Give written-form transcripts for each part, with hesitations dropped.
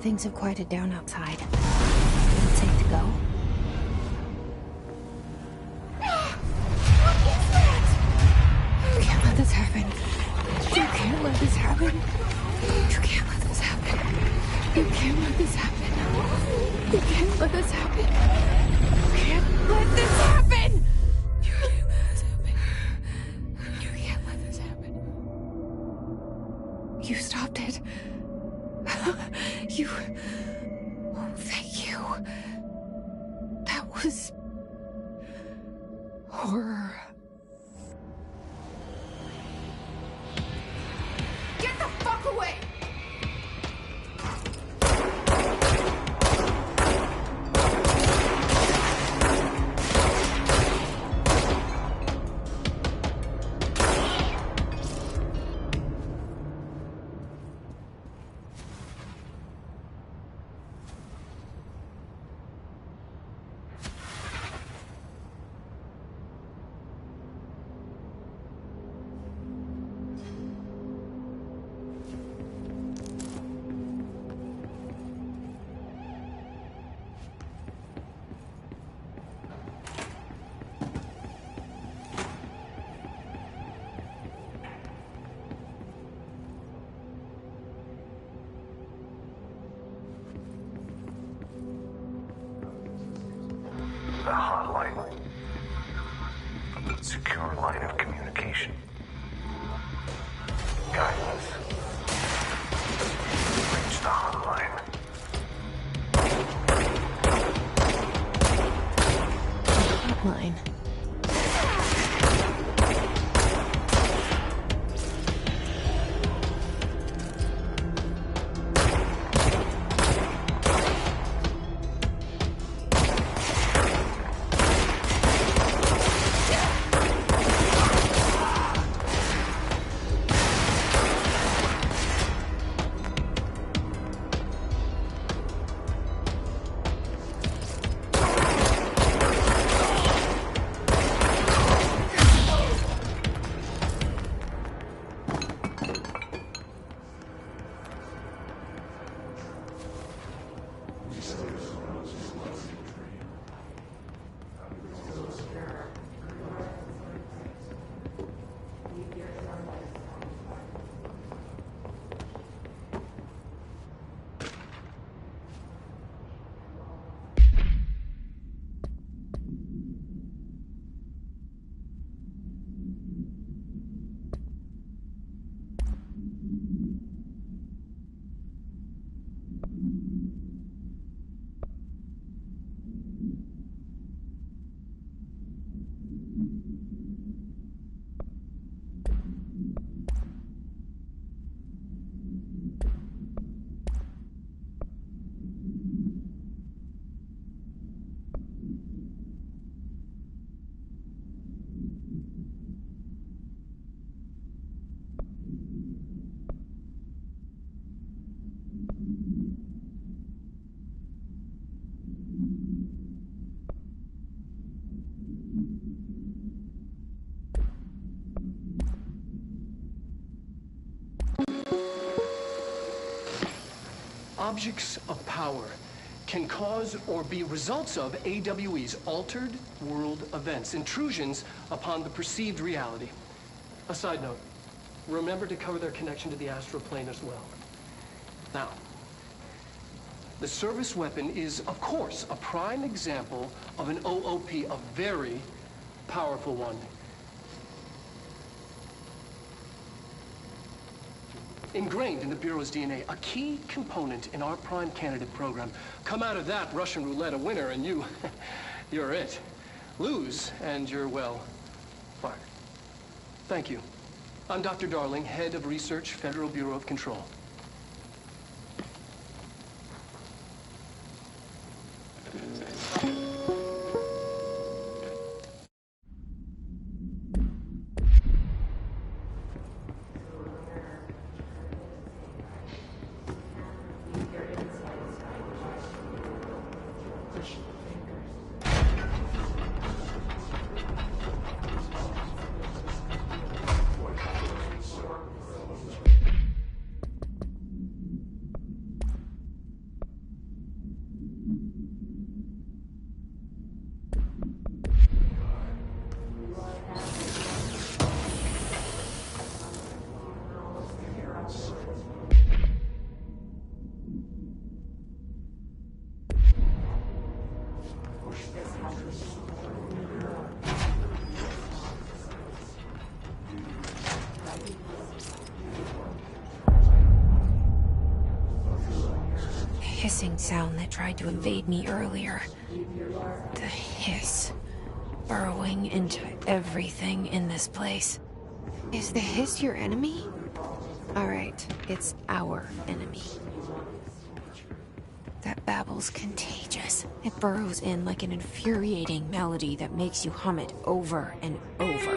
Things have quieted down outside. Is it safe to go? What is that? You can't let this happen. You can't let this happen. You can't let this happen. You can't let this happen. You can't let this happen. You can't let this happen. You can't let this happen. You can't let this happen. You stopped it. You... Oh, thank you. That was... horror. Get the fuck away! The hotline. Secure line of communication. Guidance. Reach the hotline. Hotline. Objects of power can cause or be results of AWE's altered world events, intrusions upon the perceived reality. A side note, remember to cover their connection to the astral plane as well. Now, the service weapon is, of course, a prime example of an OOP, a very powerful one. Ingrained in the Bureau's DNA, a key component in our prime candidate program. Come out of that Russian roulette a winner and you're it. Lose and you're, well, fired. Thank you. I'm Dr. Darling, Head of Research, Federal Bureau of Control. hissing sound that tried to invade me earlier. The hiss. Burrowing into everything in this place. Is the hiss your enemy? Alright, it's our enemy. That babble's contagious. It burrows in like an infuriating melody that makes you hum it over and over.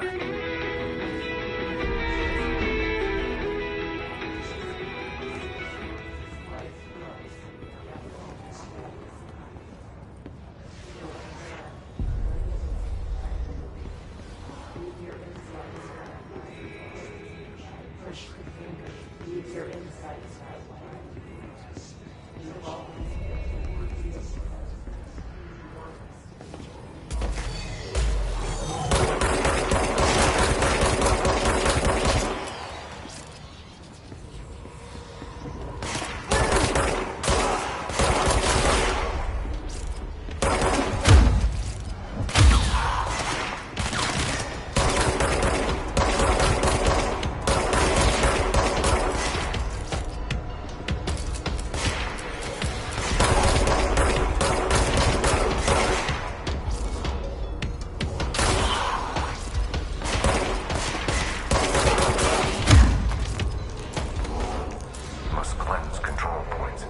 Must cleanse control points.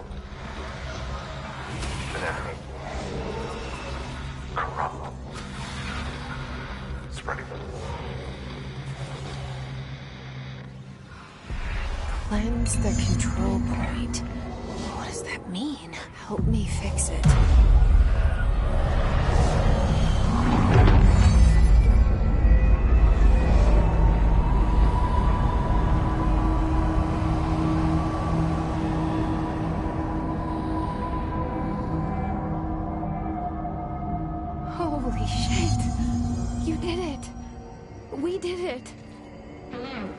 An enemy. Corrupt. Spreading. Cleanse the control point. What does that mean? Help me fix it. Holy shit. You did it. We did it. Hello?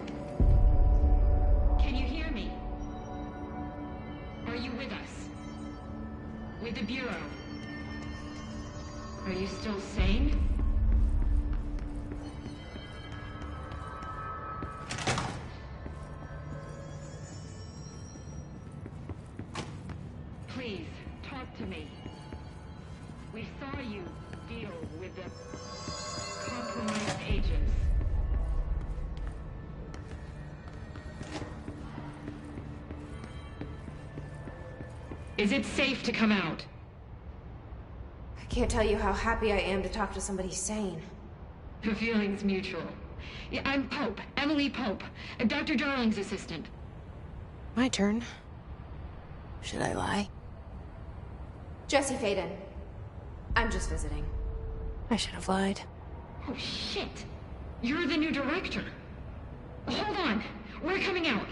Can you hear me? Are you with us? With the Bureau? Are you still sane? Please, talk to me. We saw you deal with the compromised agents. Is it safe to come out? I can't tell you how happy I am to talk to somebody sane. The feeling's mutual. Yeah, I'm Pope, Emily Pope, Dr. Darling's assistant. My turn. Should I lie? Jesse Faden. I'm just visiting. I should have lied. Oh, shit. You're the new director. Hold on. We're coming out.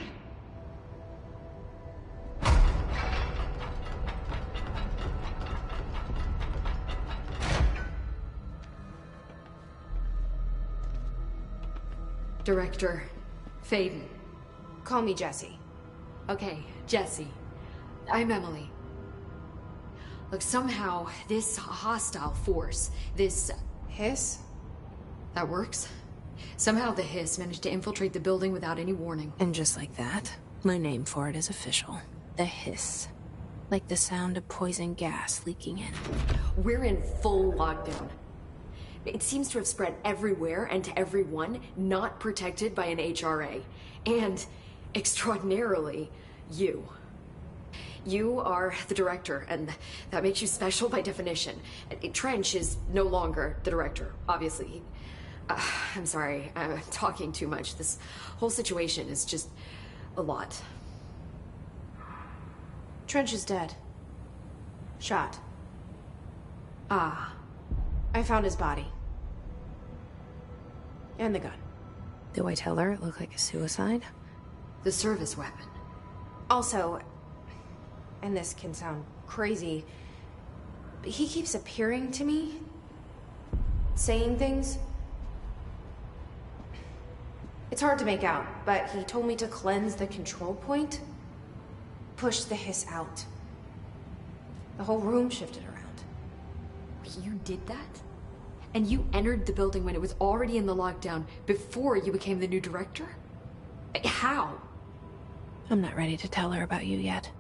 Director Faden. Call me Jesse. Okay, Jesse. I'm Emily. Look, somehow this hostile force, this... Hiss? that works? Somehow the hiss managed to infiltrate the building without any warning. And just like that, my name for it is official. The hiss. Like the sound of poison gas leaking in. We're in full lockdown. It seems to have spread everywhere and to everyone not protected by an HRA. And, extraordinarily, you. You are the director, and that makes you special by definition. Trench is no longer the director, obviously. I'm sorry, I'm talking too much. This whole situation is just a lot. Trench is dead. Shot. Ah. I found his body. And the gun. Do I tell her it looked like a suicide? The service weapon. Also, and this can sound crazy, but he keeps appearing to me, saying things. It's hard to make out, but he told me to cleanse the control point, push the hiss out. The whole room shifted around. You did that? And you entered the building when it was already in the lockdown before you became the new director? How? I'm not ready to tell her about you yet.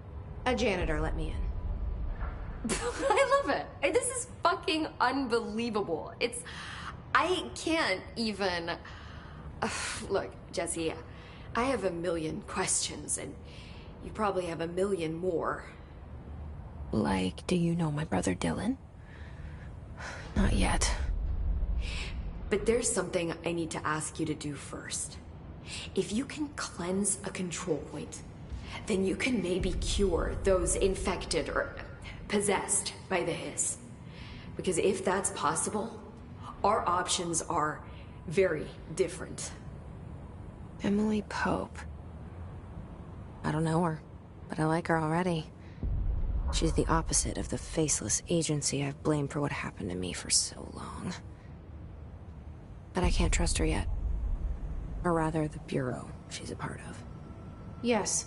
A janitor let me in. I love it. This is fucking unbelievable. I can't even... Look, Jesse, I have a million questions, and you probably have a million more. Like, do you know my brother Dylan? Not yet. But there's something I need to ask you to do first. If you can cleanse a control point, then you can maybe cure those infected or possessed by the hiss. Because if that's possible, our options are very different. Emily Pope. I don't know her, but I like her already. She's the opposite of the faceless agency I've blamed for what happened to me for so long. But I can't trust her yet. Or rather, the Bureau she's a part of. Yes.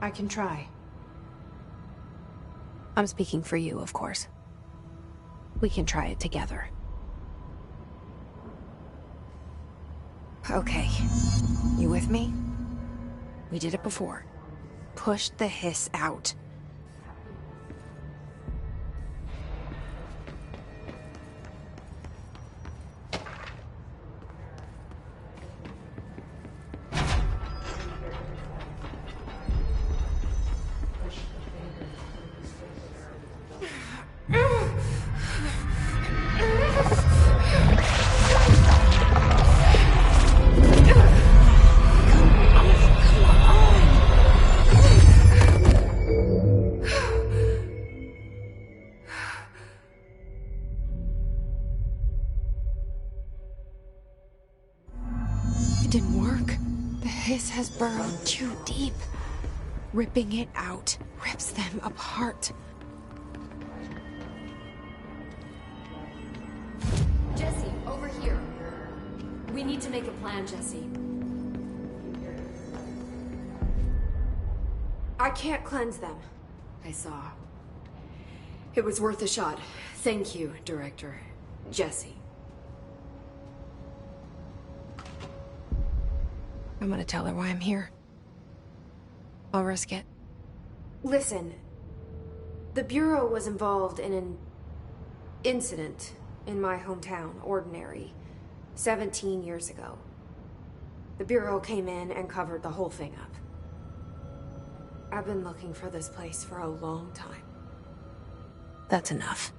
I can try. I'm speaking for you, of course. We can try it together. Okay. You with me? We did it before. Push the hiss out. Has burrowed too deep. Ripping it out rips them apart. Jesse, over here. We need to make a plan, Jesse. I can't cleanse them. I saw. It was worth a shot. Thank you, Director. Jesse. I'm gonna tell her why I'm here. I'll risk it. Listen. The Bureau was involved in an incident in my hometown, Ordinary, 17 years ago. The Bureau came in and covered the whole thing up. I've been looking for this place for a long time. That's enough.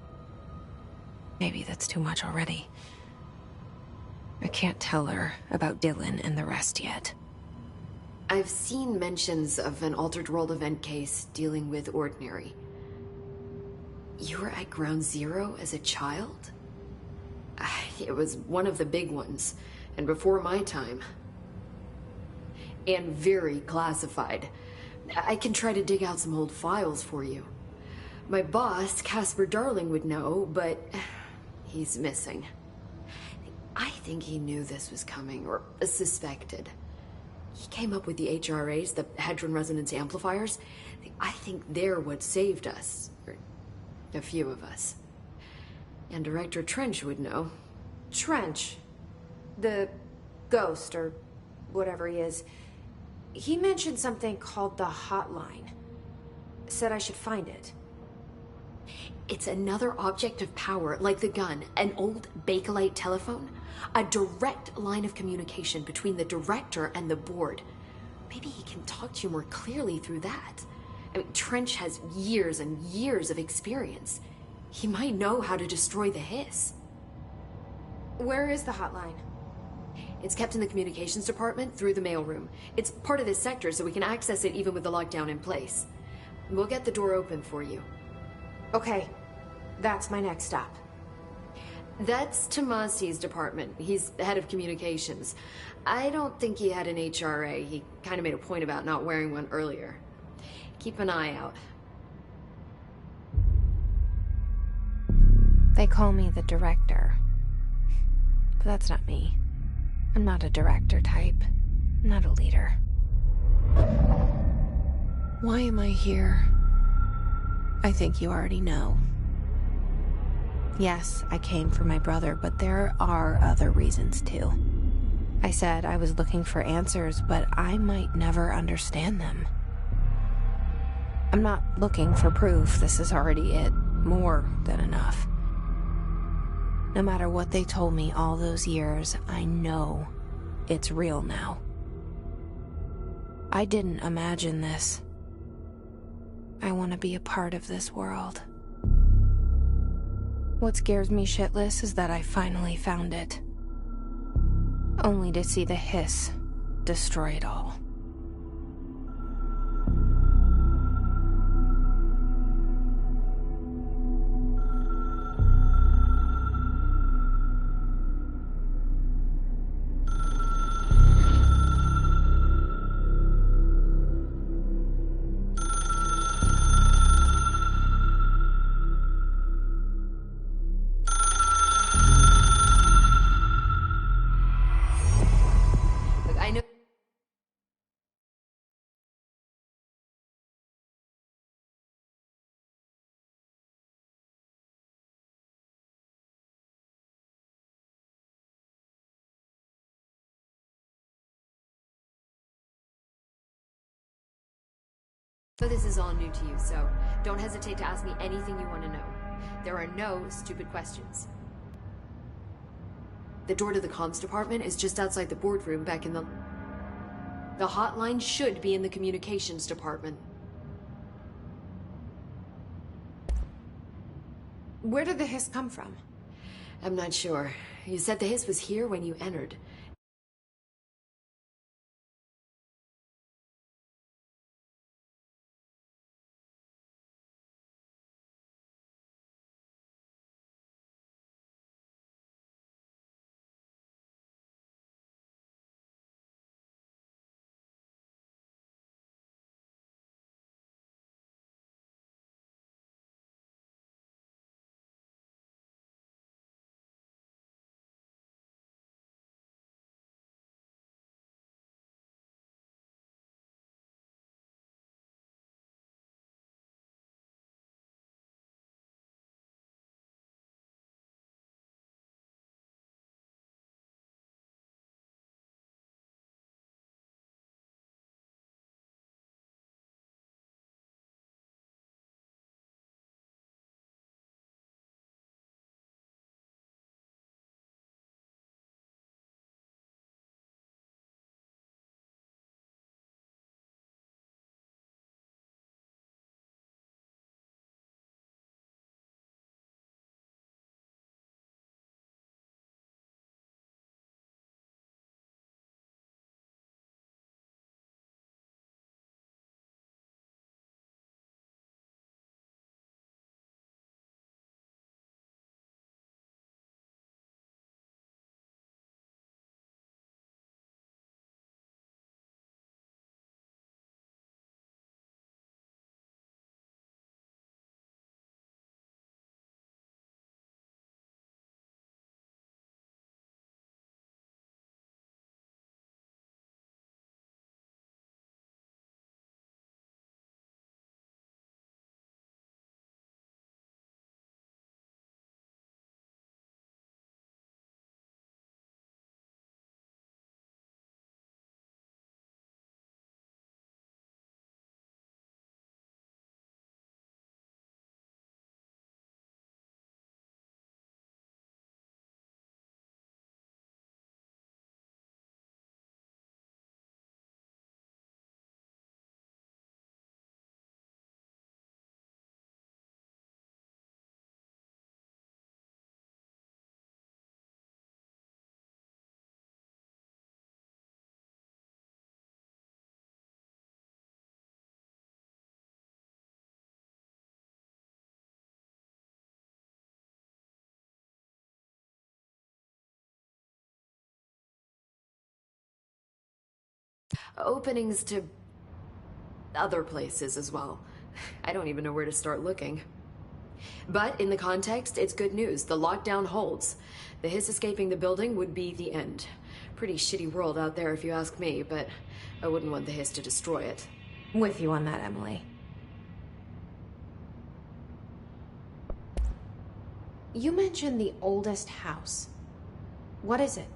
Maybe that's too much already. I can't tell her about Dylan and the rest yet. I've seen mentions of an Altered World event case dealing with Ordinary. You were at Ground Zero as a child? It was one of the big ones, and before my time. And very classified. I can try to dig out some old files for you. My boss, Casper Darling, would know, but he's missing. I think he knew this was coming, or suspected. He came up with the HRAs, the Hadron Resonance Amplifiers. I think they're what saved us. Or a few of us. And Director Trench would know. Trench? The ghost, or whatever he is. He mentioned something called the Hotline. Said I should find it. It's another object of power, like the gun, an old Bakelite telephone. A direct line of communication between the director and the board. Maybe he can talk to you more clearly through that. I mean, Trench has years and years of experience. He might know how to destroy the hiss. Where is the hotline? It's kept in the communications department through the mailroom. It's part of this sector, so we can access it even with the lockdown in place. We'll get the door open for you. Okay, that's my next stop. That's Tomasi's department. He's the head of communications. I don't think he had an HRA. He kind of made a point about not wearing one earlier. Keep an eye out. They call me the director. But that's not me. I'm not a director type. I'm not a leader. Why am I here? I think you already know. Yes, I came for my brother, but there are other reasons too. I said I was looking for answers, but I might never understand them. I'm not looking for proof. This is already it. More than enough. No matter what they told me all those years, I know it's real now. I didn't imagine this. I want to be a part of this world. What scares me shitless is that I finally found it. Only to see the hiss destroy it all. I know. So this is all new to you, so don't hesitate to ask me anything you want to know. There are no stupid questions. The door to the comms department is just outside the boardroom back in the... The hotline should be in the communications department. Where did the hiss come from? I'm not sure. You said the hiss was here when you entered. Openings to other places as well. I don't even know where to start looking. But in the context, it's good news. The lockdown holds. The hiss escaping the building would be the end. Pretty shitty world out there if you ask me, but I wouldn't want the hiss to destroy it. With you on that, Emily. You mentioned the oldest house. What is it?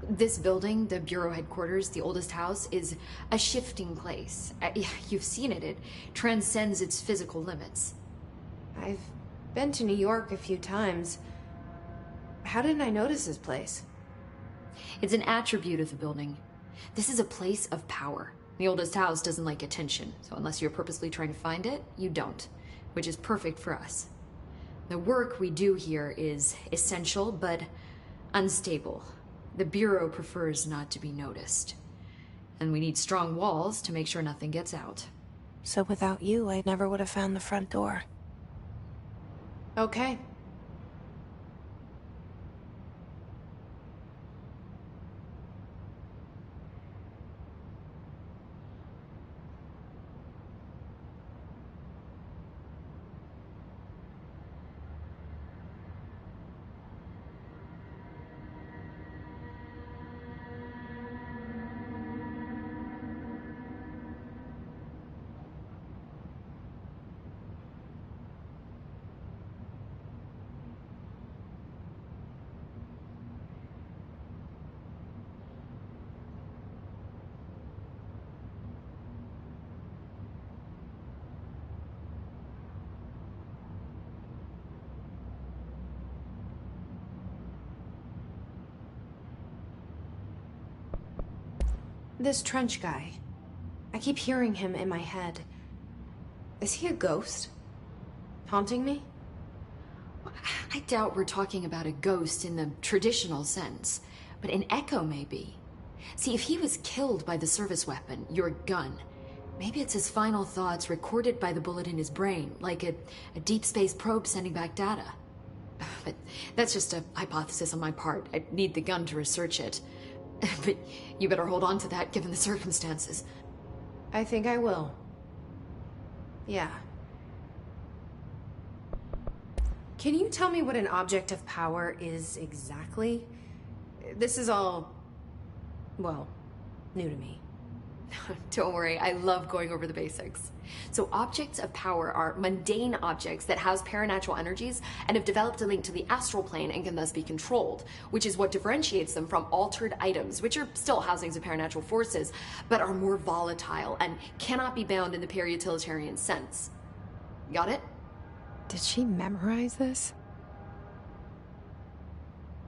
This building, the Bureau headquarters, the oldest house, is a shifting place. Yeah, you've seen it. It transcends its physical limits. I've been to New York a few times. How didn't I notice this place? It's an attribute of the building. This is a place of power. The oldest house doesn't like attention, so unless you're purposely trying to find it, you don't, which is perfect for us. The work we do here is essential, but unstable. The Bureau prefers not to be noticed. And we need strong walls to make sure nothing gets out. So without you, I never would have found the front door. Okay. This Trench guy. I keep hearing him in my head. Is he a ghost? Haunting me? I doubt we're talking about a ghost in the traditional sense, but an echo maybe. See, if he was killed by the service weapon, your gun, maybe it's his final thoughts recorded by the bullet in his brain, like a deep space probe sending back data. But that's just a hypothesis on my part. I'd need the gun to research it. But you better hold on to that given the circumstances. I think I will. Yeah. Can you tell me what an object of power is exactly? This is all, well, new to me. Don't worry, I love going over the basics. So objects of power are mundane objects that house paranatural energies and have developed a link to the astral plane and can thus be controlled, which is what differentiates them from altered items, which are still housings of paranatural forces, but are more volatile and cannot be bound in the peri-utilitarian sense. Got it? Did she memorize this?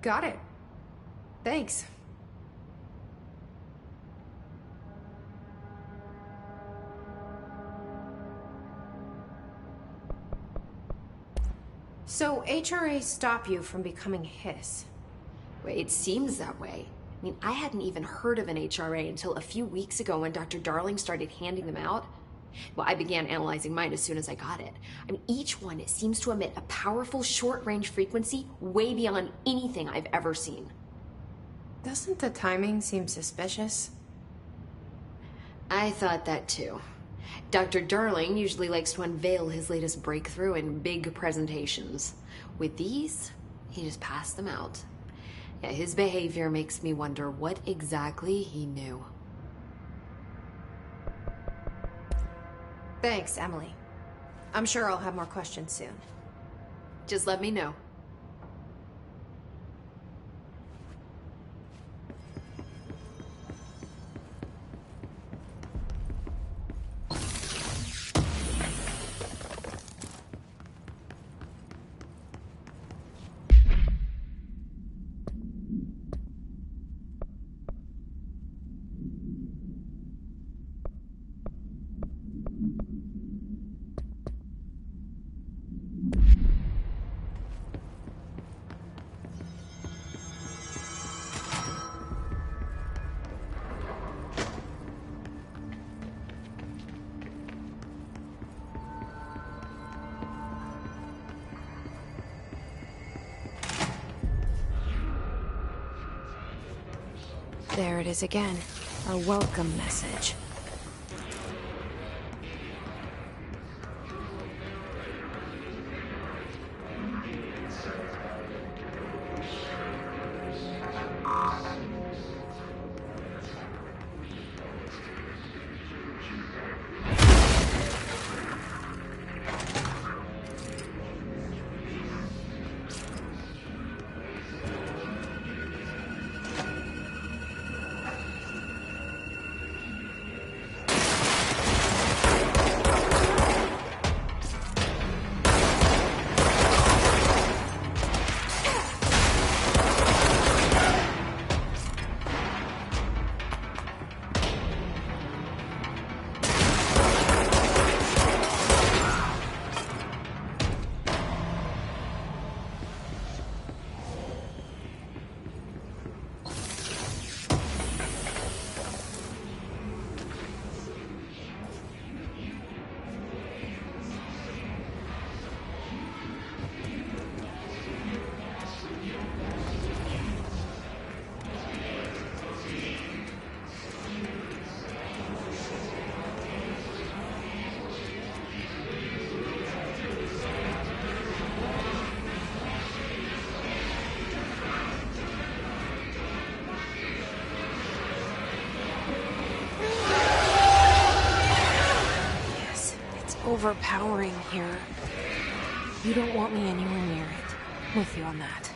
Got it. Thanks. So, HRA stop you from becoming Hiss? Well, it seems that way. I mean, I hadn't even heard of an HRA until a few weeks ago when Dr. Darling started handing them out. Well, I began analyzing mine as soon as I got it. I mean, each one seems to emit a powerful short-range frequency way beyond anything I've ever seen. Doesn't the timing seem suspicious? I thought that too. Dr. Darling usually likes to unveil his latest breakthrough in big presentations. With these, he just passed them out. Yeah, his behavior makes me wonder what exactly he knew. Thanks, Emily. I'm sure I'll have more questions soon. Just let me know. There it is again. A welcome message. overpowering here. You don't want me anywhere near it. I'm with you on that.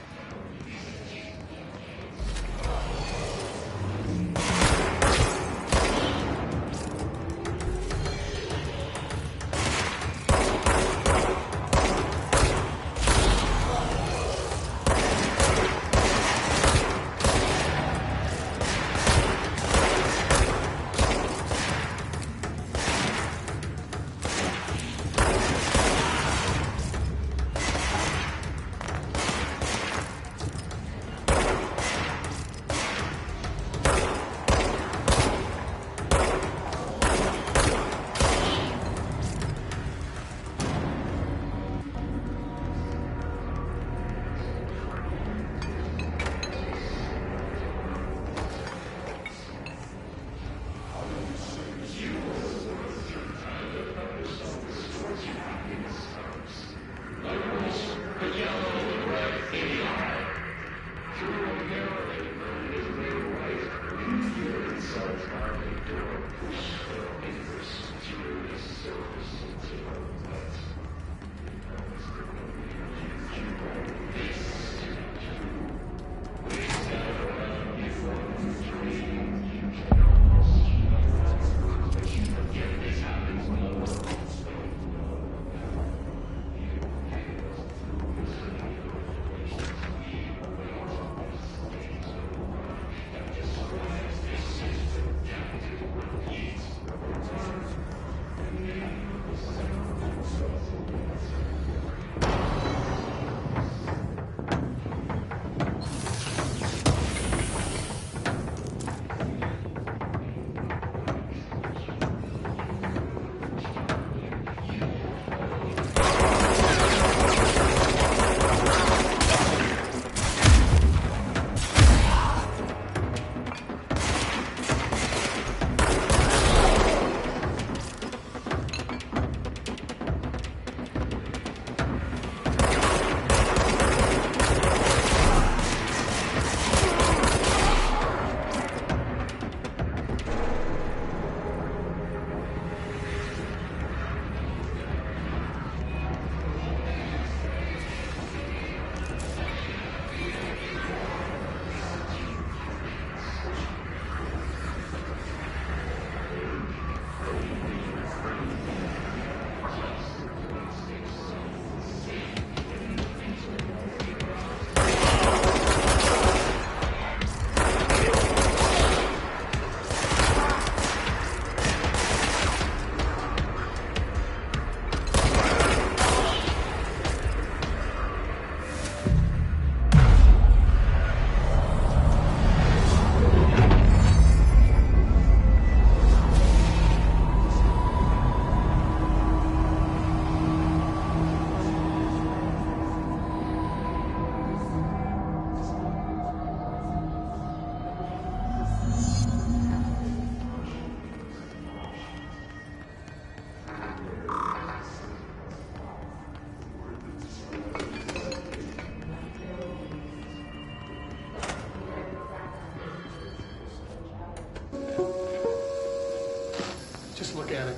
Just look at it.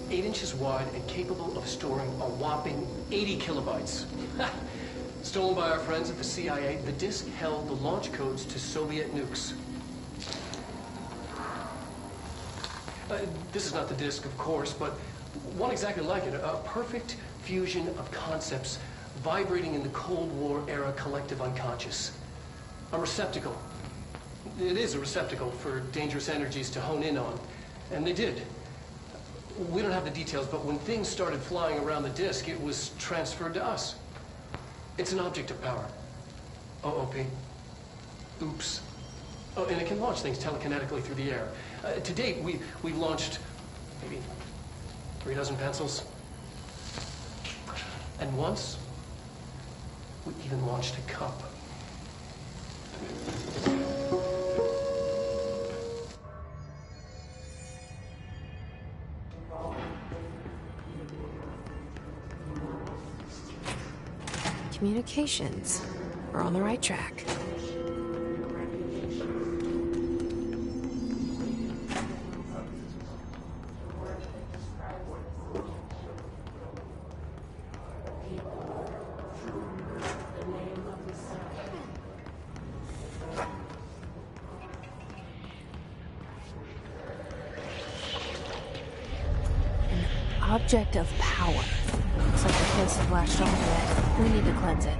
8 inches wide and capable of storing a whopping 80 kilobytes. Stolen by our friends at the CIA, the disk held the launch codes to Soviet nukes. This is not the disk, of course, but one exactly like it. A perfect fusion of concepts vibrating in the Cold War era collective unconscious. A receptacle. It is a receptacle for dangerous energies to hone in on. And they did. We don't have the details, but when things started flying around the disk, it was transferred to us. It's an object of power. OOP. Oops. Oh, and it can launch things telekinetically through the air. To date, we've launched maybe 3 dozen pencils. And once, we even launched a cup. Communications. We're on the right track. Object of power. Looks like the hiss has latched onto it. We need to cleanse it.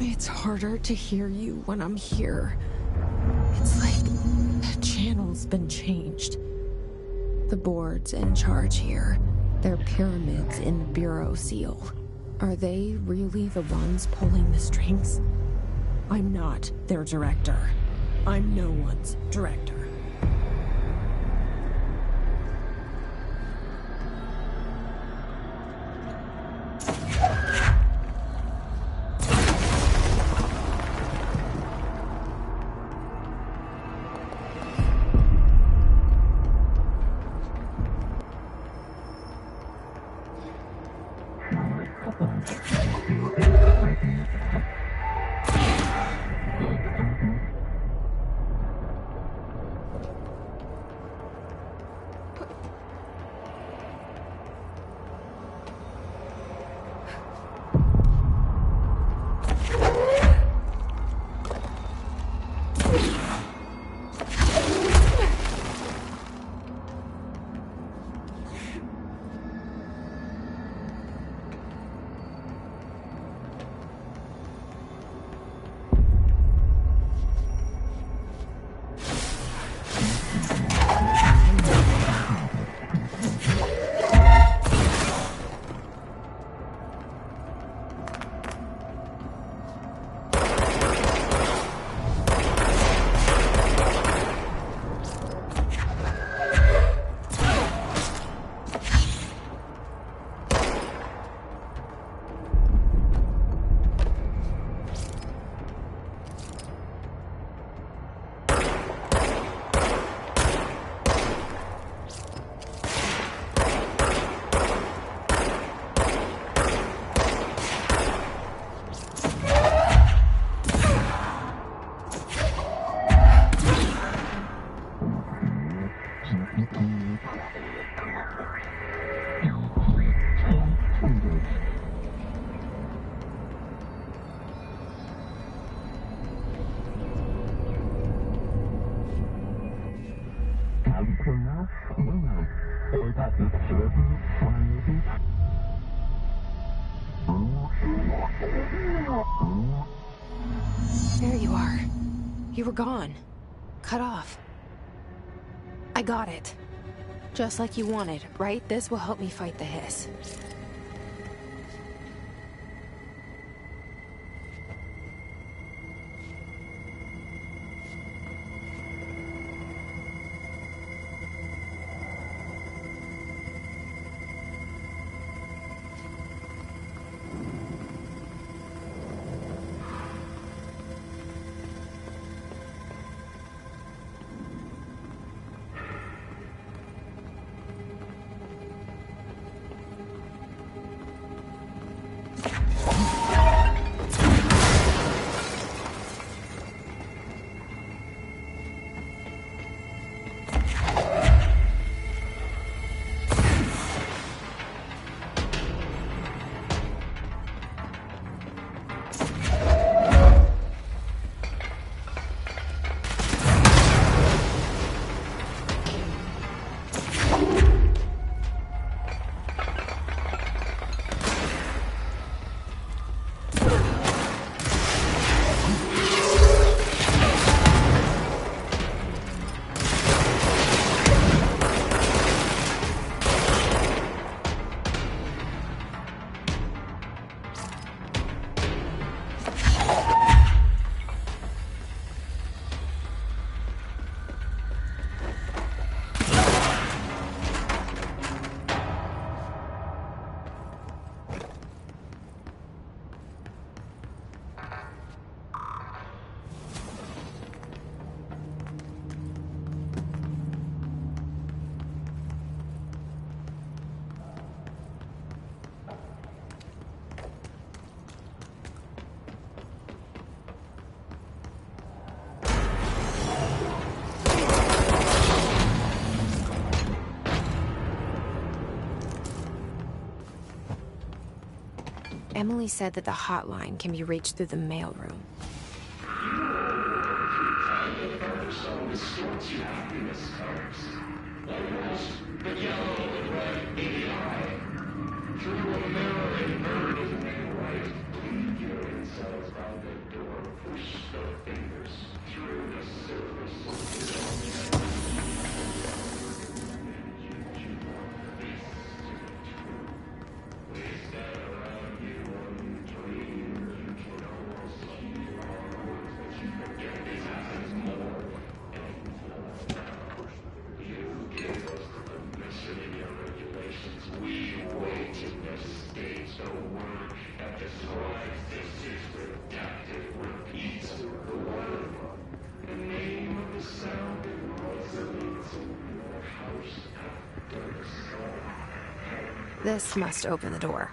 It's harder to hear you when I'm here. It's like the channel's been changed. The board's in charge here. They're pyramids in the Bureau seal. Are they really the ones pulling the strings? I'm not their director. I'm no one's director. There you are. You were gone. Cut off. I got it. Just like you wanted, right? This will help me fight the hiss. Emily said that the hotline can be reached through the mailroom. This must open the door.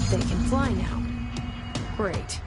They can fly now. Great.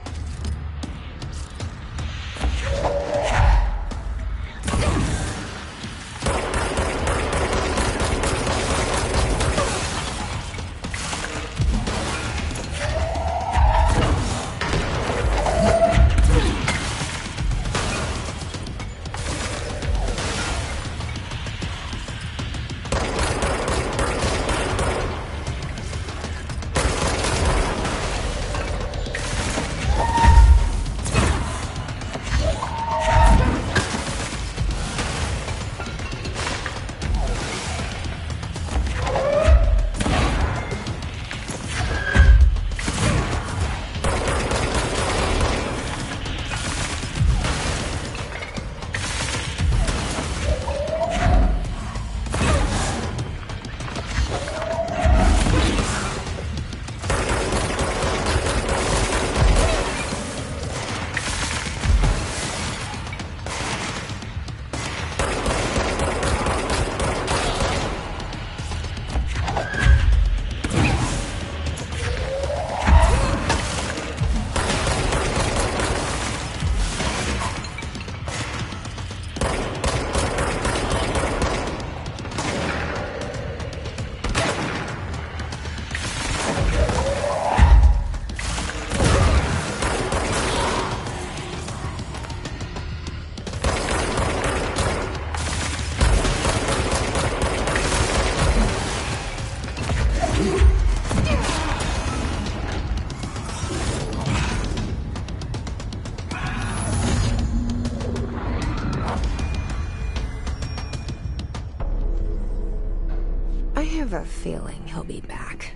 I have a feeling he'll be back.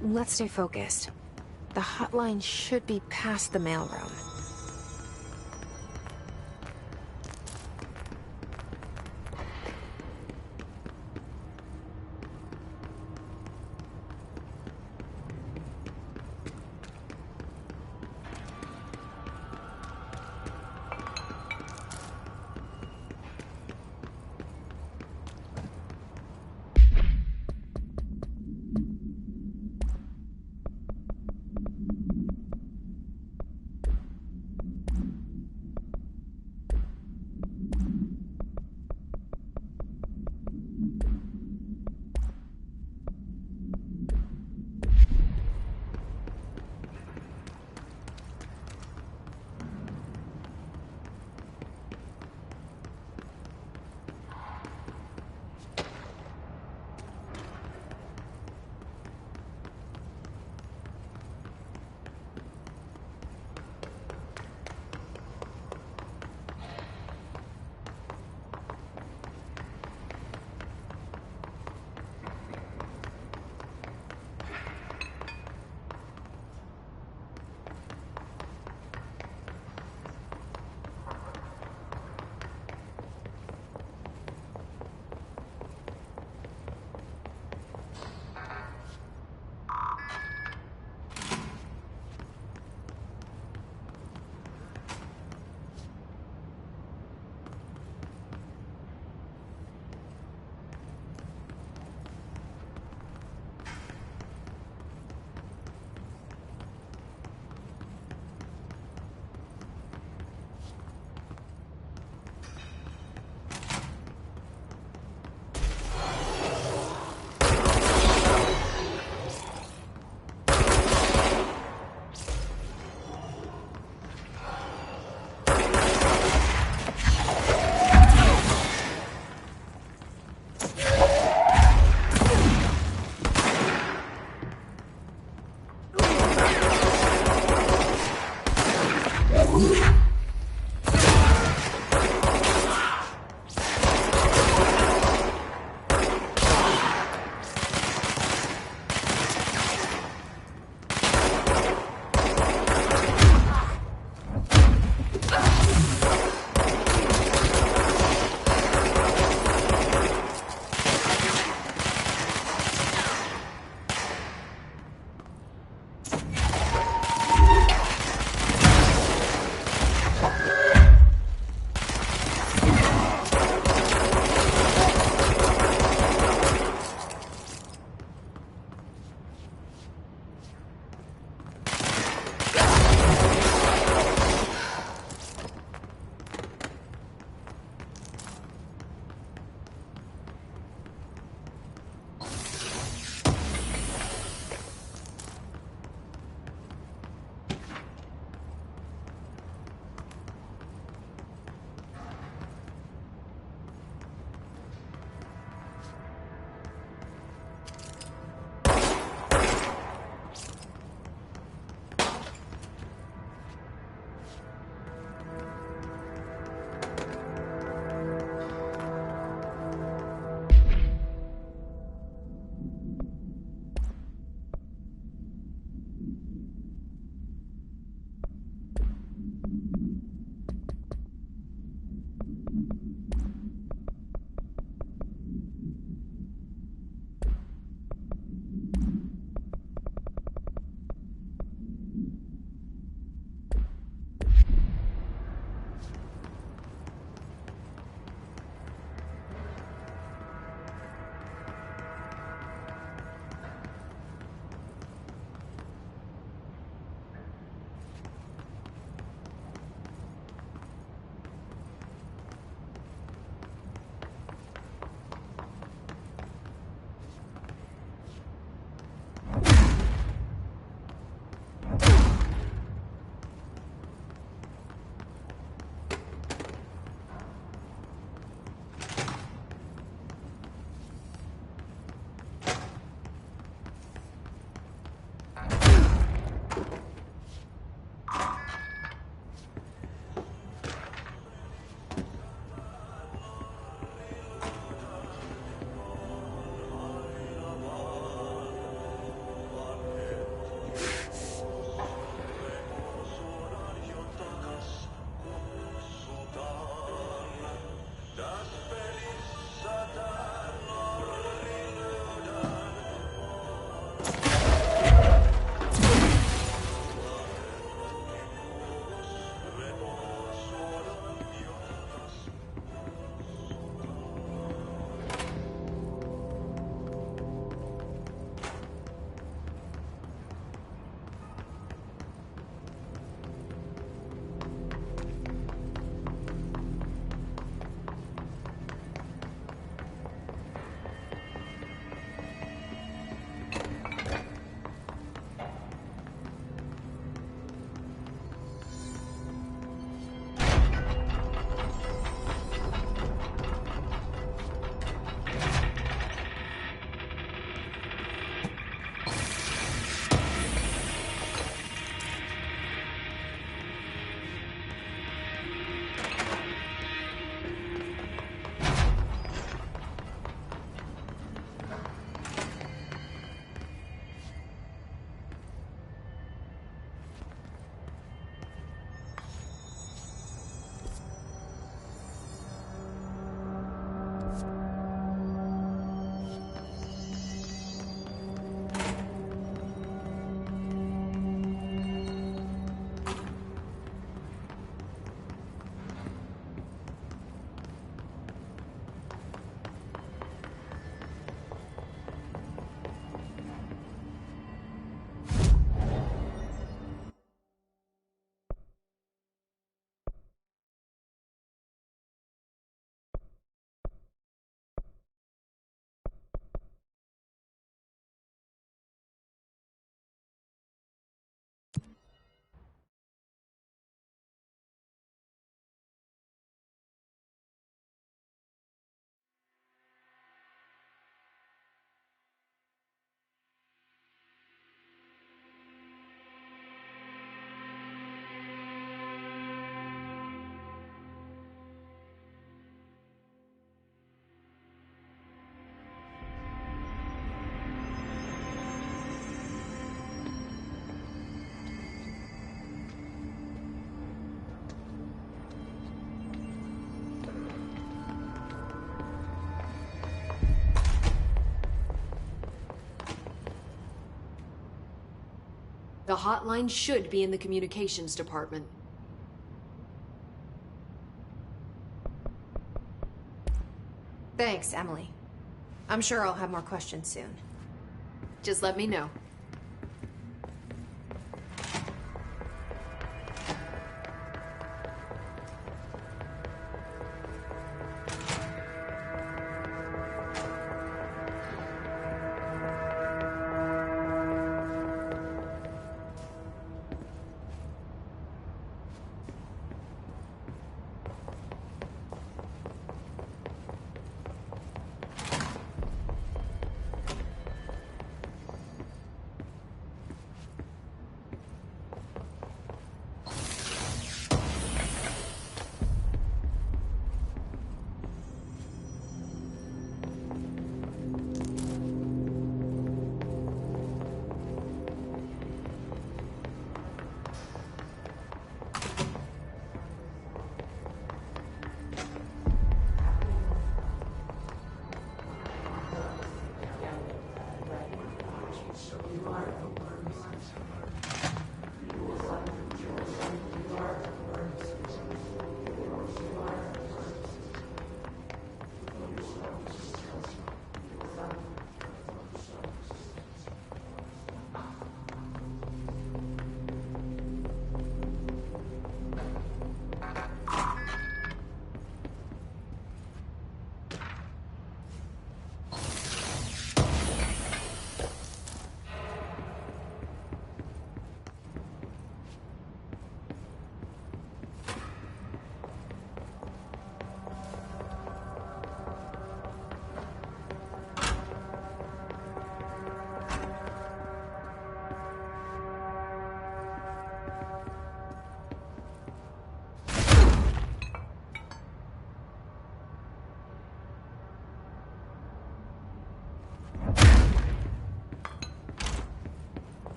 Let's stay focused. The hotline should be past the mailroom. The hotline should be in the communications department. Thanks, Emily. I'm sure I'll have more questions soon. Just let me know.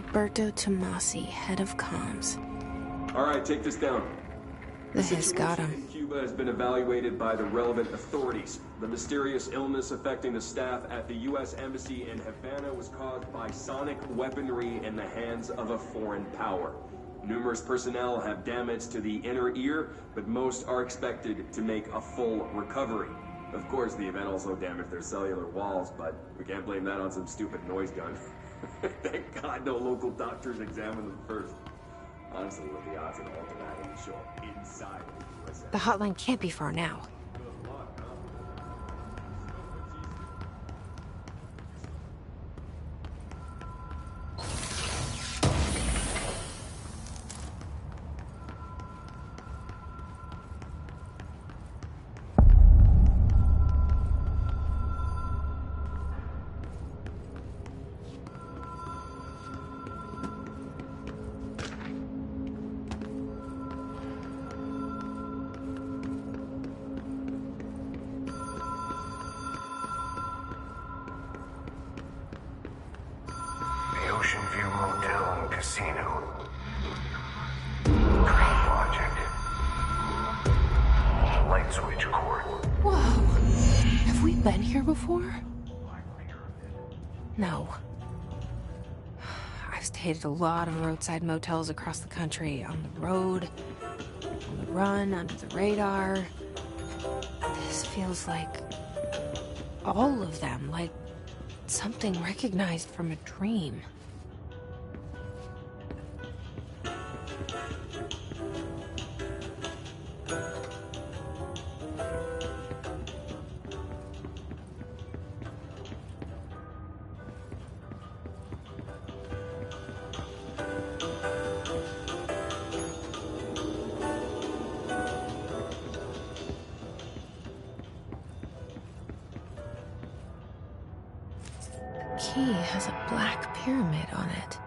Alberto Tomasi, head of comms. All right, take this down. The Hiss got situation him. in Cuba has been evaluated by the relevant authorities. The mysterious illness affecting the staff at the U.S. Embassy in Havana was caused by sonic weaponry in the hands of a foreign power. Numerous personnel have damage to the inner ear, but most are expected to make a full recovery. Of course, the event also damaged their cellular walls, but we can't blame that on some stupid noise gun. Thank God no local doctors examined them first. Honestly, what are the odds that all of that will show up inside of the USA? The hotline can't be far now. The Ocean View Motel and Casino. Dream logic. Light switch cord. Whoa. Have we been here before? No. I've stayed at a lot of roadside motels across the country, on the road, on the run, under the radar. This feels like all of them, like something recognized from a dream. Key has a black pyramid on it.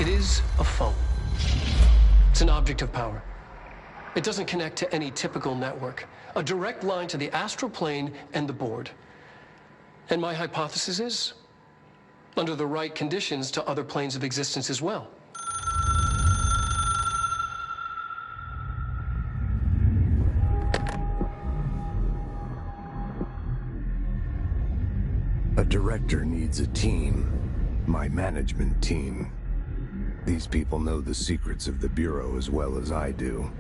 It is a phone. It's an object of power. It doesn't connect to any typical network. A direct line to the astral plane and the board. And my hypothesis is, under the right conditions, to other planes of existence as well. A director needs a team. My management team. These people know the secrets of the Bureau as well as I do.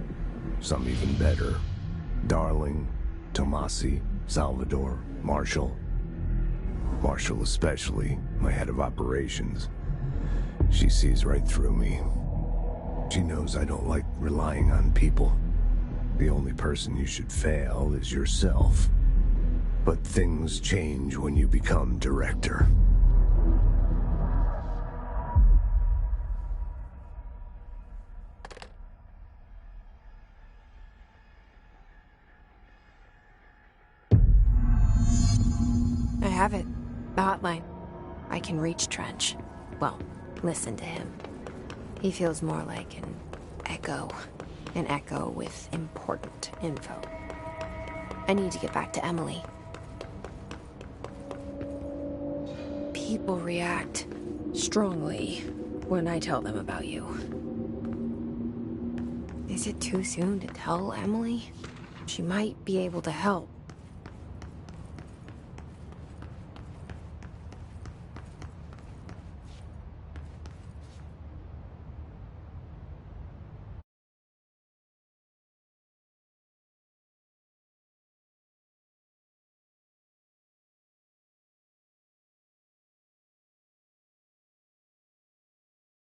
Some even better. Darling, Tomasi, Salvador, Marshall. Marshall especially, my head of operations. She sees right through me. She knows I don't like relying on people. The only person you should fail is yourself. But things change when you become director. I have it. The hotline. I can reach Trench. Well, listen to him. He feels more like an echo. An echo with important info. I need to get back to Emily. People react strongly when I tell them about you. Is it too soon to tell Emily? She might be able to help.